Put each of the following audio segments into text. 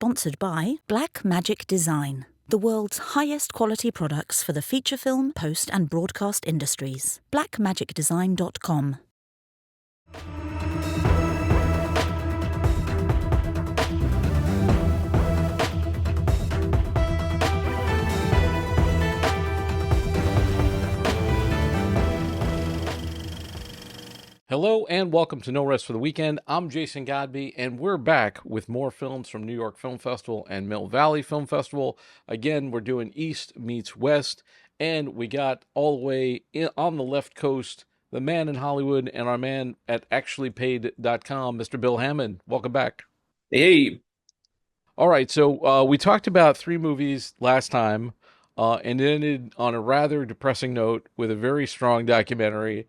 Sponsored by Black Magic Design, the world's highest quality products for the feature film, post, and broadcast industries. blackmagicdesign.com. Hello and welcome to No Rest for the Weekend. I'm Jason Godbey, and we're back with more films from New York Film Festival and Mill Valley Film Festival. Again, we're doing East meets West, and we got all the way on the left coast, the man in Hollywood and our man at actuallypaid.com, Mr. Bill Hammon. Welcome back. Hey. All right, so we talked about 3 movies last time, and it ended on a rather depressing note with a very strong documentary,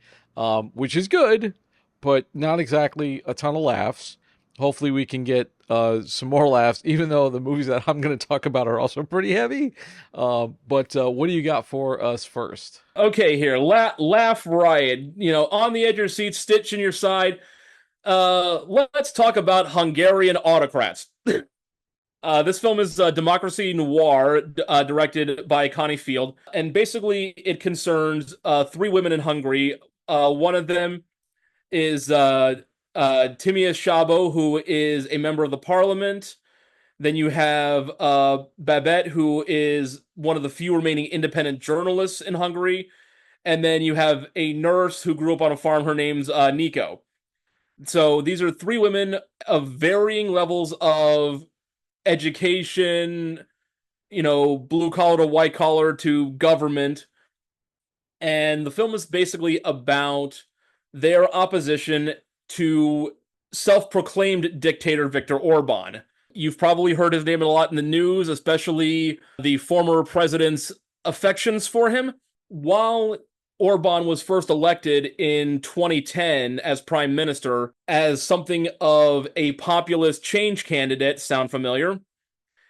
which is good, but not exactly a ton of laughs. Hopefully we can get some more laughs, even though the movies that I'm going to talk about are also pretty heavy. But what do you got for us first? Okay, here. Laugh riot. On the edge of your seat, stitch in your side. Let's talk about Hungarian autocrats. This film is Democracy Noir, directed by Connie Field. And basically, it concerns 3 women in Hungary. One of them is Timea Szabo, who is a member of the parliament. Then you have Babette, who is one of the few remaining independent journalists in Hungary. And then you have a nurse who grew up on a farm. Her name's Nico. So these are 3 women of varying levels of education, blue collar to white collar to government. And the film is basically about their opposition to self-proclaimed dictator Viktor Orban. You've probably heard his name a lot in the news, especially the former president's affections for him. While Orban was first elected in 2010 as prime minister as something of a populist change candidate, sound familiar?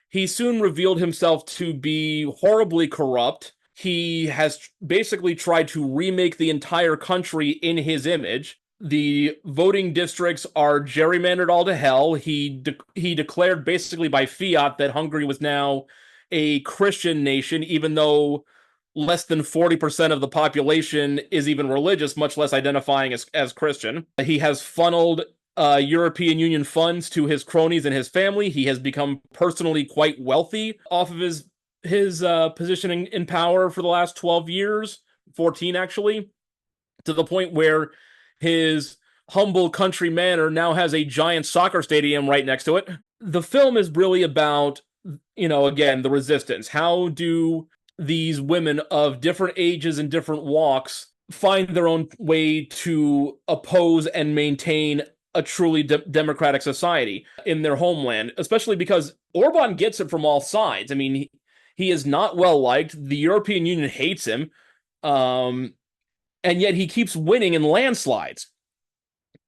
He soon revealed himself to be horribly corrupt. He has basically tried to remake the entire country in his image. The voting districts are gerrymandered all to hell. He declared basically by fiat that Hungary was now a Christian nation, even though less than 40% of the population is even religious, much less identifying as Christian. He has funneled European Union funds to his cronies and his family. He has become personally quite wealthy off of his positioning in power for the last 12 years, 14 actually, to the point where his humble country manor now has a giant soccer stadium right next to it. The film is really about, again, the resistance. How do these women of different ages and different walks find their own way to oppose and maintain a truly democratic society in their homeland, especially because Orban gets it from all sides. I mean, he is not well liked. The European Union hates him. And yet he keeps winning in landslides.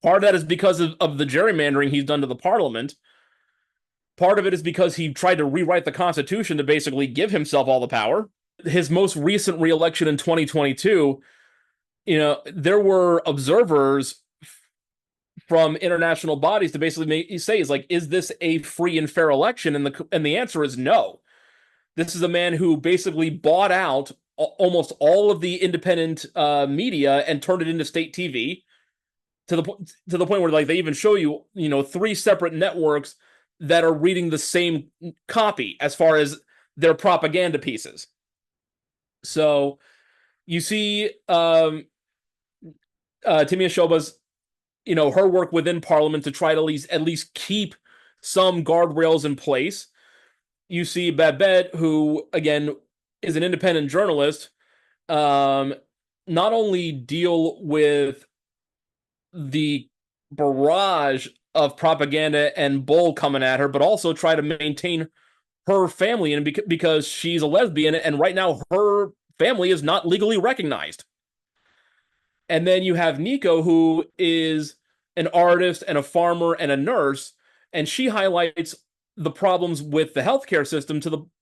Part of that is because of the gerrymandering he's done to the parliament. Part of it is because he tried to rewrite the Constitution to basically give himself all the power. His most recent re-election in 2022, there were observers from international bodies to basically say, is this a free and fair election? And the answer is no. This is a man who basically bought out almost all of the independent media and turned it into state TV to the point where they even show you 3 separate networks that are reading the same copy as far as their propaganda pieces. So you see Timea Szoba's her work within Parliament to try to at least keep some guardrails in place. You see Babette, who, again, is an independent journalist, not only deal with the barrage of propaganda and bull coming at her, but also try to maintain her family, and because she's a lesbian, and right now her family is not legally recognized. And then you have Nico, who is an artist and a farmer and a nurse, and she highlights the problems with the healthcare system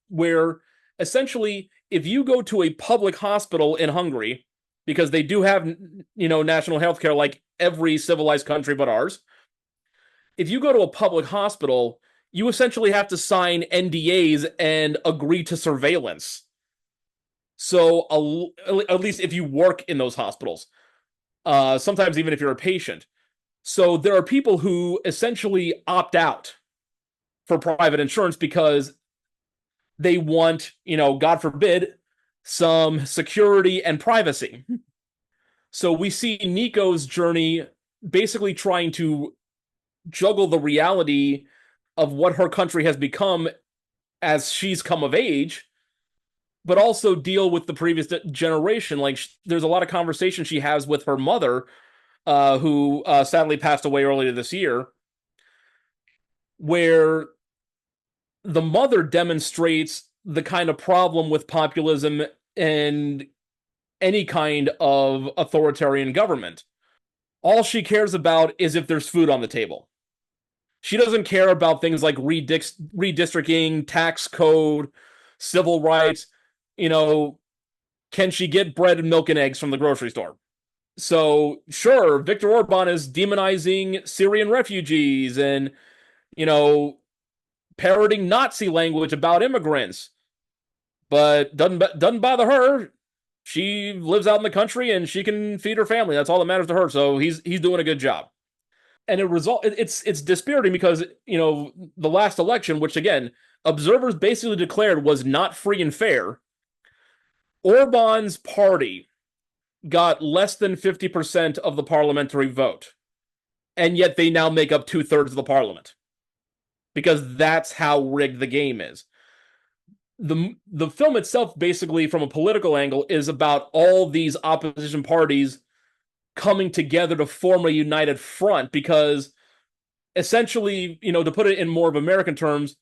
where essentially if you go to a public hospital in Hungary, because they do have national healthcare like every civilized country but ours, if you go to a public hospital, you essentially have to sign NDAs and agree to surveillance. So at least if you work in those hospitals, sometimes even if you're a patient. So there are people who essentially opt out for private insurance because they want, God forbid, some security and privacy. So we see Nico's journey basically trying to juggle the reality of what her country has become as she's come of age, but also deal with the previous generation. Like, there's a lot of conversation she has with her mother, who sadly passed away earlier this year, where the mother demonstrates the kind of problem with populism and any kind of authoritarian government. All she cares about is if there's food on the table. She doesn't care about things like redistricting, tax code, civil rights. You know, can she get bread and milk and eggs from the grocery store? So, sure, Viktor Orban is demonizing Syrian refugees and, you know, parroting Nazi language about immigrants, but doesn't bother her. She lives out in the country and she can feed her family. That's all that matters to her. So he's doing a good job. And it's dispiriting because, the last election, which again observers basically declared was not free and fair, Orban's party got less than 50% of the parliamentary vote, and yet they now make up 2/3 of the parliament because that's how rigged the game is. The film itself, basically from a political angle, is about all these opposition parties coming together to form a united front because essentially, to put it in more of American terms,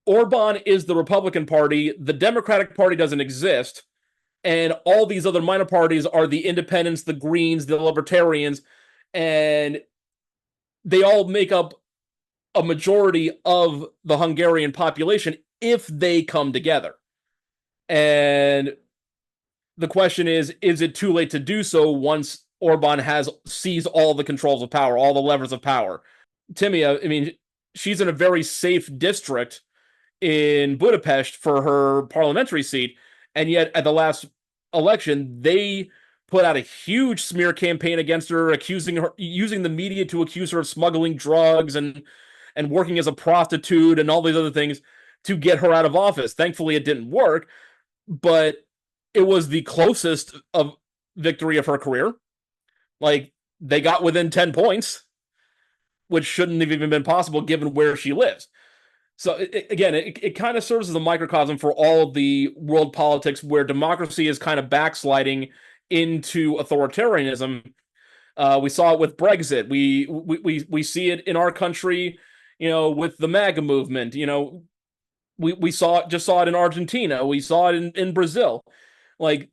Orban is the Republican Party, the Democratic Party doesn't exist, and all these other minor parties are the independents, the Greens, the Libertarians, and they all make up a majority of the Hungarian population if they come together. And the question is it too late to do so once Orban has seized all the controls of power, all the levers of power? Timmy, I mean, she's in a very safe district in Budapest for her parliamentary seat, and yet at the last election, they put out a huge smear campaign against her, accusing her, using the media to accuse her of smuggling drugs and working as a prostitute and all these other things to get her out of office. Thankfully, it didn't work, but it was the closest of victory of her career. Like, they got within 10 points, which shouldn't have even been possible given where she lives. So it kind of serves as a microcosm for all of the world politics where democracy is kind of backsliding into authoritarianism. We saw it with Brexit. We see it in our country, with the MAGA movement. We saw it in Argentina. We saw it in Brazil. Like,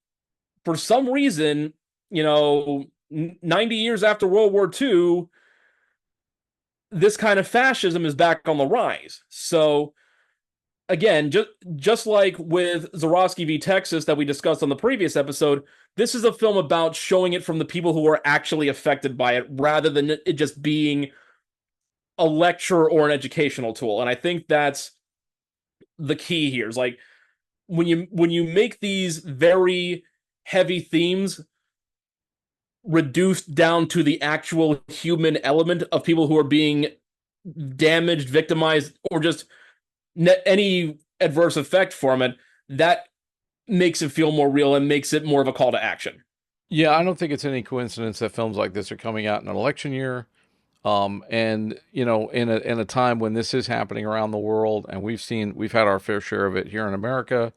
for some reason, 90 years after World War II, this kind of fascism is back on the rise. So again, just like with Zorowski v. Texas that we discussed on the previous episode, this is a film about showing it from the people who are actually affected by it rather than it just being a lecture or an educational tool. And I think that's the key here. Is like when you make these very heavy themes reduced down to the actual human element of people who are being damaged, victimized, or just any adverse effect from it, that makes it feel more real and makes it more of a call to action. Yeah, I don't think it's any coincidence that films like this are coming out in an election year. And in a time when this is happening around the world, and we've had our fair share of it here in America,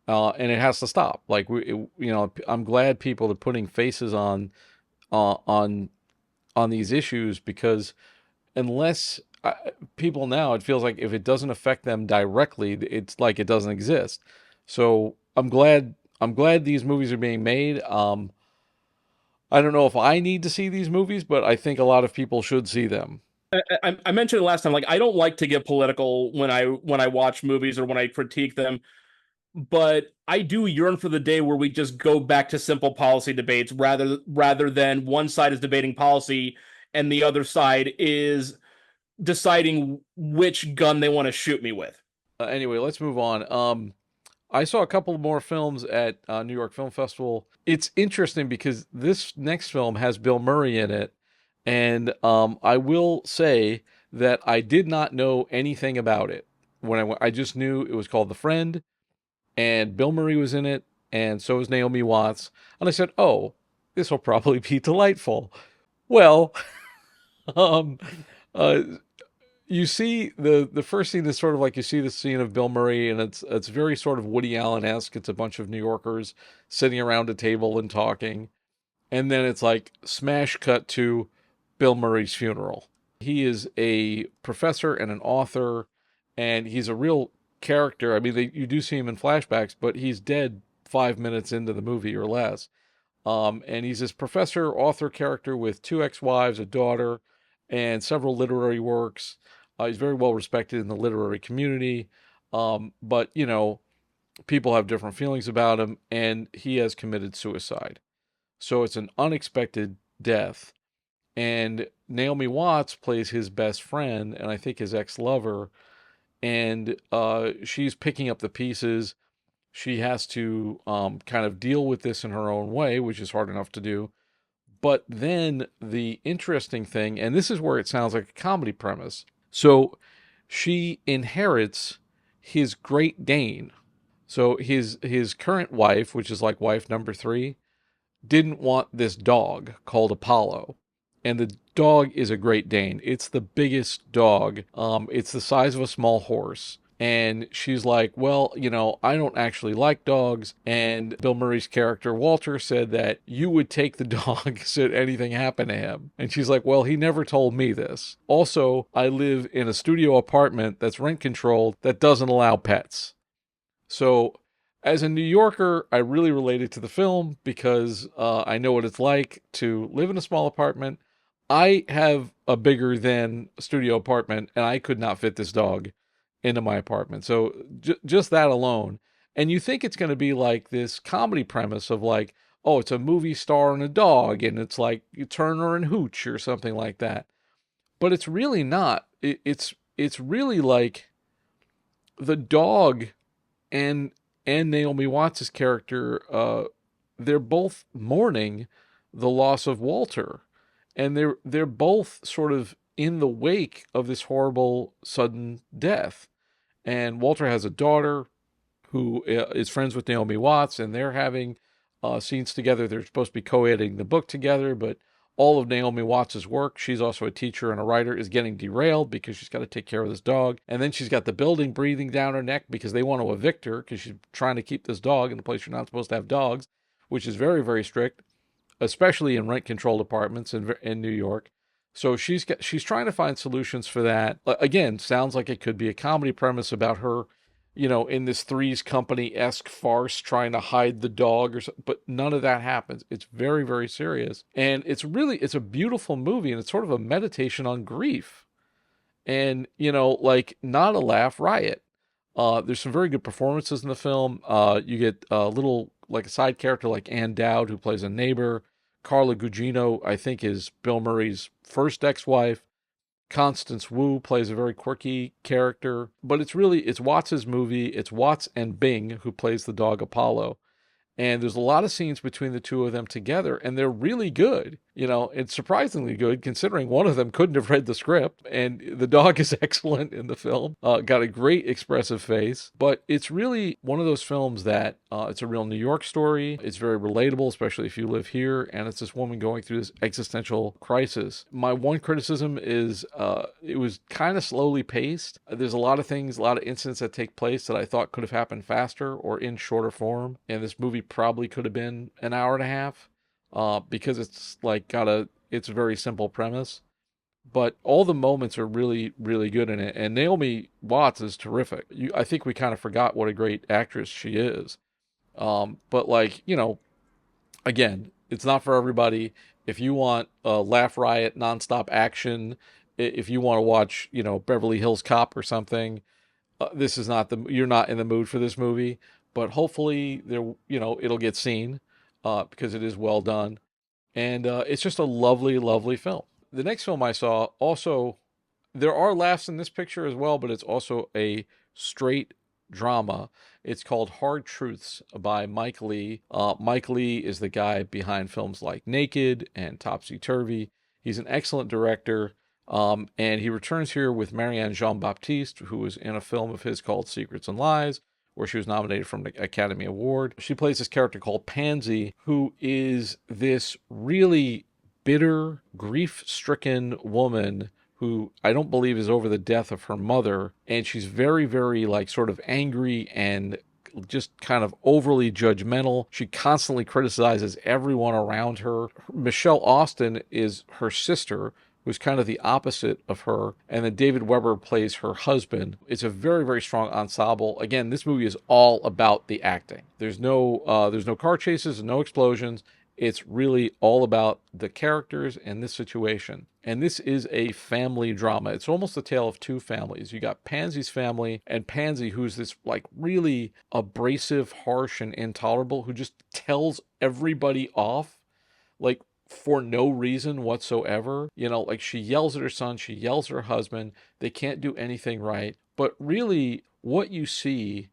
and it has to stop. Like I'm glad people are putting faces on these issues, because unless people now, it feels like if it doesn't affect them directly, it's like it doesn't exist. So I'm glad these movies are being made. I don't know if I need to see these movies, but I think a lot of people should see them. I mentioned it last time. Like, I don't like to get political when I watch movies or when I critique them, but I do yearn for the day where we just go back to simple policy debates rather than one side is debating policy and the other side is deciding which gun they want to shoot me with. Anyway, let's move on. I saw a couple more films at New York Film Festival. It's interesting because this next film has Bill Murray in it, and I will say that I did not know anything about it when I went. I just knew it was called The Friend, and Bill Murray was in it, and so was Naomi Watts, and I said, "Oh, this will probably be delightful." Well, um, uh, you see the first scene is sort of like you see the scene of Bill Murray, and it's very sort of Woody Allen-esque. It's a bunch of New Yorkers sitting around a table and talking, and then it's like smash cut to Bill Murray's funeral. He is a professor and an author, and he's a real character. I mean, you do see him in flashbacks, but he's dead 5 minutes into the movie or less. And he's this professor, author character with two ex-wives, a daughter, and several literary works. He's very well respected in the literary community. But, people have different feelings about him, and he has committed suicide. So it's an unexpected death. And Naomi Watts plays his best friend, and I think his ex-lover. And she's picking up the pieces. She has to kind of deal with this in her own way, which is hard enough to do. But then the interesting thing, and this is where it sounds like a comedy premise. So she inherits his Great Dane. So his current wife, which is like wife number 3, didn't want this dog called Apollo. And the dog is a Great Dane. It's the biggest dog. It's the size of a small horse. And she's like, well, I don't actually like dogs. And Bill Murray's character, Walter, said that you would take the dog should anything happen to him. And she's like, well, he never told me this. Also, I live in a studio apartment that's rent controlled that doesn't allow pets. So as a New Yorker, I really related to the film because I know what it's like to live in a small apartment. I have a bigger than studio apartment, and I could not fit this dog into my apartment. So just that alone. And you think it's going to be like this comedy premise of like, oh, it's a movie star and a dog, and it's like Turner and Hooch or something like that. But it's really not. It's really like the dog and Naomi Watts' character, they're both mourning the loss of Walter, and they're both sort of in the wake of this horrible sudden death. And Walter has a daughter who is friends with Naomi Watts, and they're having scenes together. They're supposed to be co-editing the book together, but all of Naomi Watts' work, she's also a teacher and a writer, is getting derailed because she's got to take care of this dog. And then she's got the building breathing down her neck because they want to evict her because she's trying to keep this dog in a place you're not supposed to have dogs, which is very, very strict, especially in rent-controlled apartments in New York. So she's trying to find solutions for that. Again, sounds like it could be a comedy premise about her, in this Three's Company-esque farce trying to hide the dog but none of that happens. It's very, very serious. And it's a beautiful movie, and it's sort of a meditation on grief. And, like not a laugh riot. There's some very good performances in the film. You get a little, like a side character like Ann Dowd, who plays a neighbor. Carla Gugino, I think, is Bill Murray's first ex-wife. Constance Wu plays a very quirky character, but it's Watts' movie. It's Watts and Bing, who plays the dog Apollo. And there's a lot of scenes between the two of them together, and they're really good. It's surprisingly good considering one of them couldn't have read the script, and the dog is excellent in the film. Got a great expressive face, but it's really one of those films that it's a real New York story. It's very relatable, especially if you live here, and it's this woman going through this existential crisis. My one criticism is it was kind of slowly paced. There's a lot of things, a lot of incidents that take place that I thought could have happened faster or in shorter form, and this movie probably could have been an hour and a half because it's like it's a very simple premise, but all the moments are really, really good in it. And Naomi Watts is terrific. I think we kind of forgot what a great actress she is. But again, it's not for everybody. If you want a laugh riot, nonstop action, if you want to watch, Beverly Hills Cop or something, this is you're not in the mood for this movie. But hopefully it'll get seen because it is well done. And it's just a lovely, lovely film. The next film I saw also There are laughs in this picture as well, but it's also a straight drama. It's called Hard Truths by Mike Lee. Mike Lee is the guy behind films like Naked and Topsy Turvy. He's an excellent director. And he returns here with Marianne Jean-Baptiste, who was in a film of his called Secrets and Lies, where she was nominated for an Academy Award. She plays this character called Pansy, who is this really bitter, grief-stricken woman who I don't believe is over the death of her mother. And she's very, very like sort of angry and just kind of overly judgmental. She constantly criticizes everyone around her. Michelle Austin is her sister, who's kind of the opposite of her, and then David Weber plays her husband. It's a very, very strong ensemble. Again, this movie is all about the acting. There's no car chases, no explosions. It's really all about the characters and this situation. And this is a family drama. It's almost a tale of two families. You got Pansy's family and Pansy, who's this like really abrasive, harsh, and intolerable, who just tells everybody off, like for no reason whatsoever. You know, like she yells at her son, she yells at her husband. They can't do anything right. But really, what you see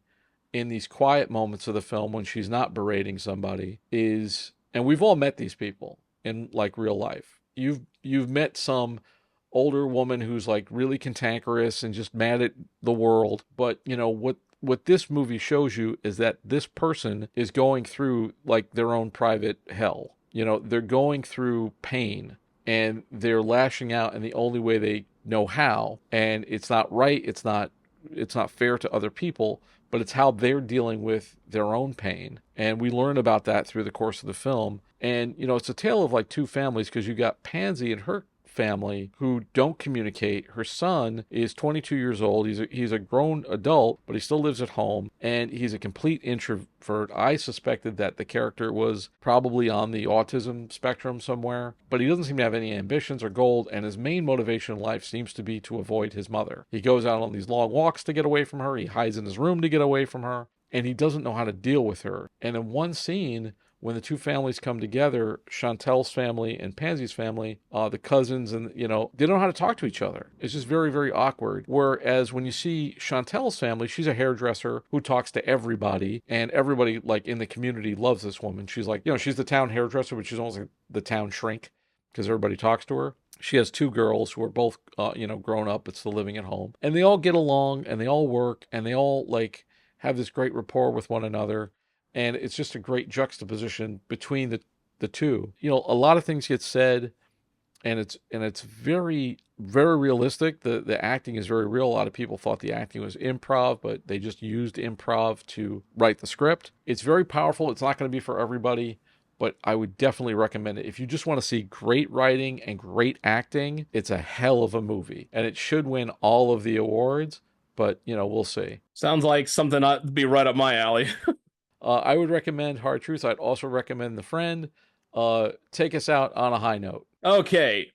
in these quiet moments of the film when she's not berating somebody is, and we've all met these people in like real life. You've met some older woman who's like really cantankerous and just mad at the world. But you know what this movie shows you is that this person is going through like their own private hell. You know, they're going through pain and they're lashing out in the only way they know how. And it's not right. It's not fair to other people, but it's how they're dealing with their own pain. And we learn about that through the course of the film. And, you know, it's a tale of like two families, because you got Pansy and her family who don't communicate. Her son is 22 years old. He's a grown adult, but he still lives at home, and he's a complete introvert. I suspected that the character was probably on the autism spectrum somewhere, but he doesn't seem to have any ambitions or goals, and his main motivation in life seems to be to avoid his mother. He goes out on these long walks to get away from her. He hides in his room to get away from her, and he doesn't know how to deal with her. And in one scene, when the two families come together, Chantel's family and Pansy's family, the cousins, and, you know, they don't know how to talk to each other. It's just very, very awkward. Whereas when you see Chantel's family, she's a hairdresser who talks to everybody, and everybody, like, in the community loves this woman. She's like, you know, she's the town hairdresser, but she's almost like the town shrink because everybody talks to her. She has two girls who are both, grown up but still living at home. And they all get along, and they all work, and they all, like, have this great rapport with one another. And it's just a great juxtaposition between the two. You know, a lot of things get said, and it's very, very realistic. The acting is very real. A lot of people thought the acting was improv, but they just used improv to write the script. It's very powerful. It's not going to be for everybody, but I would definitely recommend it. If you just want to see great writing and great acting, it's a hell of a movie. And it should win all of the awards, but, you know, we'll see. Sounds like something to be right up my alley. I would recommend Hard Truth. I'd also recommend The Friend. Take us out on a high note. Okay,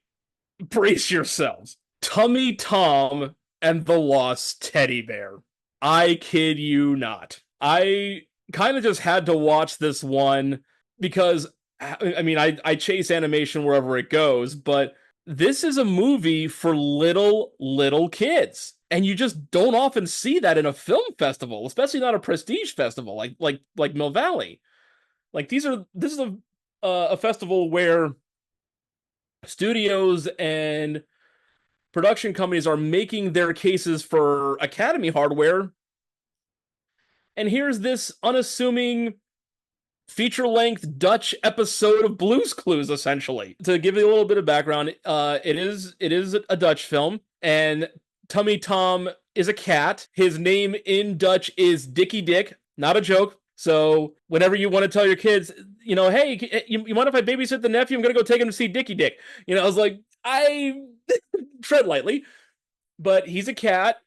brace yourselves. Tummy Tom and the Lost Teddy Bear. I kid you not. I kind of just had to watch this one because, I mean, I chase animation wherever it goes, but this is a movie for little kids. And you just don't often see that in a film festival, especially not a prestige festival like Mill Valley. Like this is a festival where studios and production companies are making their cases for Academy hardware. And here's this unassuming feature-length Dutch episode of Blue's Clues, essentially. To give you a little bit of background, it is a Dutch film, and Tummy Tom is a cat. His name in Dutch is Dickie Dick, not a joke. So whenever you want to tell your kids, you know, hey, you mind if I babysit the nephew? I'm going to go take him to see Dickie Dick. You know, I was like, I tread lightly. But he's a cat.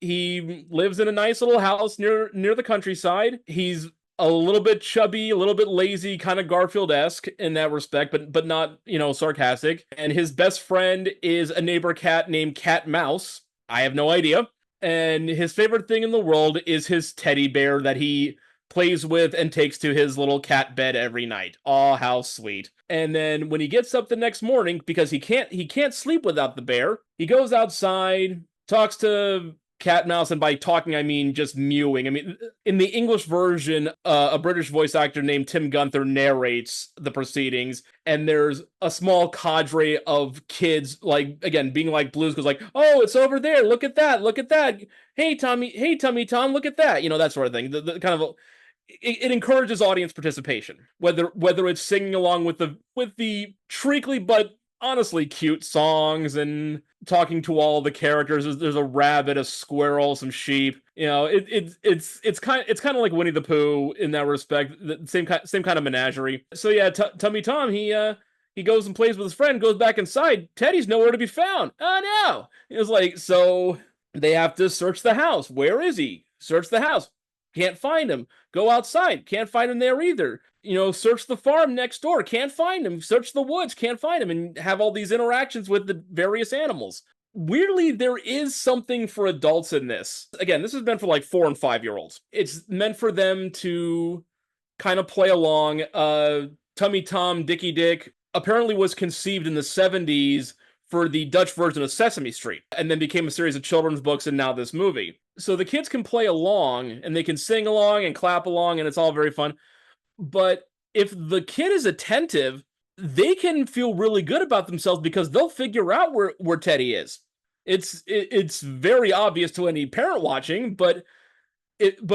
He lives in a nice little house near the countryside. He's a little bit chubby, a little bit lazy, kind of Garfield-esque in that respect, but not, you know, sarcastic. And his best friend is a neighbor cat named Cat Mouse. I have no idea. And his favorite thing in the world is his teddy bear that he plays with, and takes to his little cat bed every night. Oh, how sweet. And then when he gets up the next morning, because he can't sleep without the bear, he goes outside, talks to Cat Mouse, and by talking I mean just mewing. I mean, in the English version, a British voice actor named Tim Gunther narrates the proceedings, and there's a small cadre of kids, like, again, being like Blues Clues, like, oh, it's over there, look at that, look at that, hey Tummy Tom, look at that, that sort of thing. The kind of it encourages audience participation, whether it's singing along with the treacly but honestly cute songs and talking to all the characters. There's a rabbit, a squirrel, some sheep. It's kind of like Winnie the Pooh in that respect. The same kind of menagerie. So yeah, Tummy Tom, he goes and plays with his friend, goes back inside. Teddy's nowhere to be found. Oh no! It was like, so they have to search the house. Where is he? Search the house. Can't find him. Go outside. Can't find him there either. Search the farm next door. Can't find him. Search the woods. Can't find him. And have all these interactions with the various animals. Weirdly, there is something for adults in this. Again, this is meant for like 4 and 5-year-olds. It's meant for them to kind of play along. Tummy Tom, Dicky Dick apparently was conceived in the 70s for the Dutch version of Sesame Street, and then became a series of children's books and now this movie. So the kids can play along, and they can sing along and clap along, and it's all very fun. But if the kid is attentive, they can feel really good about themselves because they'll figure out where Teddy is. It's very obvious to any parent watching, but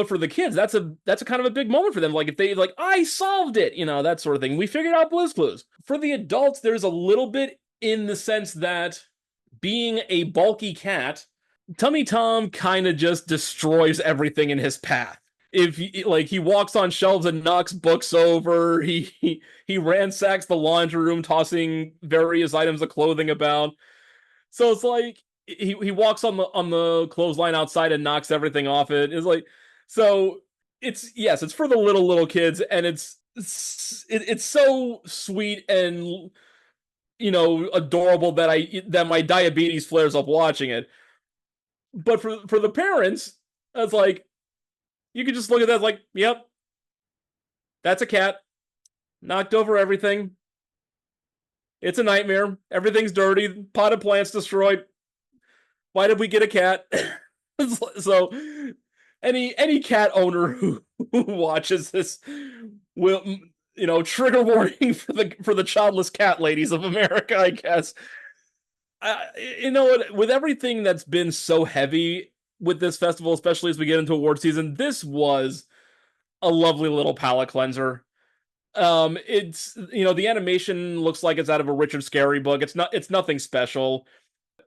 for the kids, that's a kind of a big moment for them. Like if they like, I solved it, that sort of thing. We figured out Blue's Clues. For the adults, there's a little bit in the sense that being a bulky cat, Tummy Tom kind of just destroys everything in his path. If he walks on shelves and knocks books over, he ransacks the laundry room, tossing various items of clothing about. So it's like he walks on the clothesline outside and knocks everything off it. It's like, so it's for the little kids, and it's so sweet and adorable that my diabetes flares up watching it. But for the parents, it's like, you can just look at that like, yep, that's a cat. Knocked over everything. It's a nightmare. Everything's dirty. Potted plants destroyed. Why did we get a cat? So any cat owner who watches this will, trigger warning for the childless cat ladies of America, I guess. With everything that's been so heavy with this festival, especially as we get into award season, this was a lovely little palate cleanser. It's the animation looks like it's out of a Richard Scarry book. It's nothing special,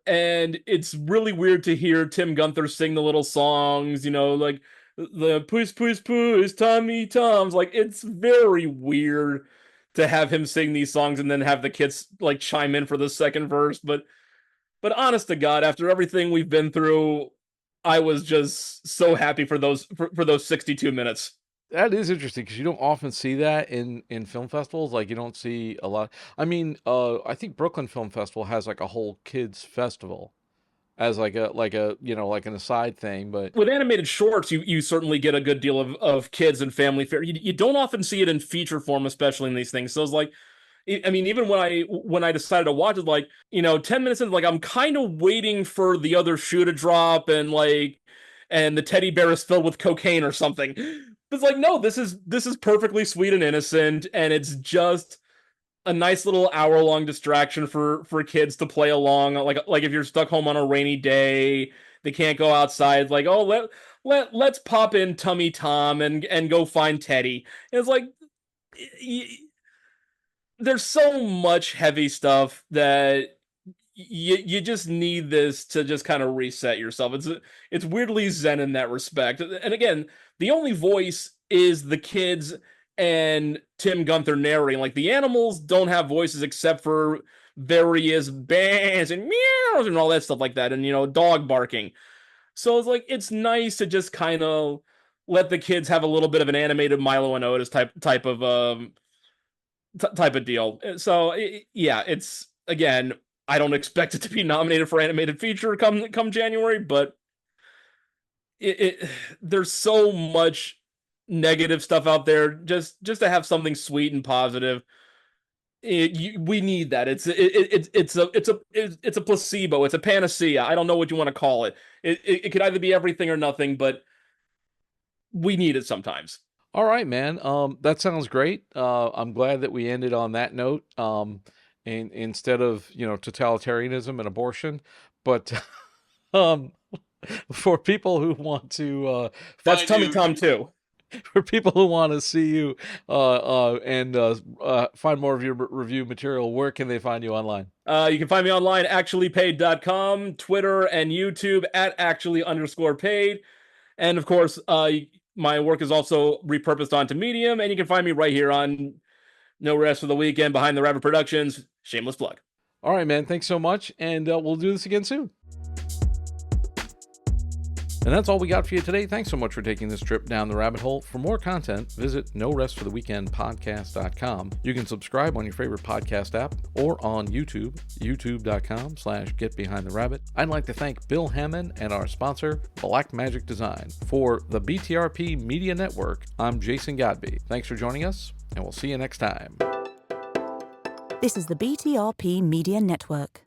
and it's really weird to hear Tim Gunther sing the little songs, like the puss puss puss Tommy Tom's. Like, it's very weird to have him sing these songs and then have the kids like chime in for the second verse, but honest to God, after everything we've been through, I was just so happy for those 62 minutes. That is interesting because you don't often see that in film festivals. Like, you don't see a lot. I mean, I think Brooklyn Film Festival has like a whole kids festival as like an aside thing. But with animated shorts, you certainly get a good deal of kids and family fare. You don't often see it in feature form, especially in these things. So it's like, I mean, even when I decided to watch it, like, 10 minutes in, like, I'm kind of waiting for the other shoe to drop and the teddy bear is filled with cocaine or something. It's like, no, this is perfectly sweet and innocent, and it's just a nice little hour-long distraction for kids to play along. Like if you're stuck home on a rainy day, they can't go outside. Like, oh, let's pop in Tummy Tom and go find Teddy. And it's like, there's so much heavy stuff that you just need this to just kind of reset yourself. It's weirdly zen in that respect. And again, the only voice is the kids and Tim Gunther narrating. Like, the animals don't have voices except for various bangs and meows and all that stuff like that, and dog barking. So it's like, it's nice to just kind of let the kids have a little bit of an animated Milo and Otis type of deal. So yeah, it's, again, I don't expect it to be nominated for animated feature come January, but there's so much negative stuff out there, just to have something sweet and positive. We need that. It's a placebo. It's a panacea. I don't know what you want to call it. It could either be everything or nothing, but we need it sometimes. All right, man. That sounds great. I'm glad that we ended on that note. And instead of, totalitarianism and abortion, but um, for people who want to That's find Tummy you, Tom too. for people who want to see you and find more of your review material, where can they find you online? You can find me online, actuallypaid.com, Twitter and YouTube at actually_paid. And of course, my work is also repurposed onto Medium, and you can find me right here on No Rest for the Weekend, Behind the Rabbit Productions. Shameless plug. All right, man. Thanks so much, and we'll do this again soon. And that's all we got for you today. Thanks so much for taking this trip down the rabbit hole. For more content, visit norestfortheweekendpodcast.com. You can subscribe on your favorite podcast app or on YouTube, youtube.com/getbehindtherabbit. I'd like to thank Bill Hammon and our sponsor, Black Magic Design. For the BTRP Media Network, I'm Jason Godbey. Thanks for joining us, and we'll see you next time. This is the BTRP Media Network.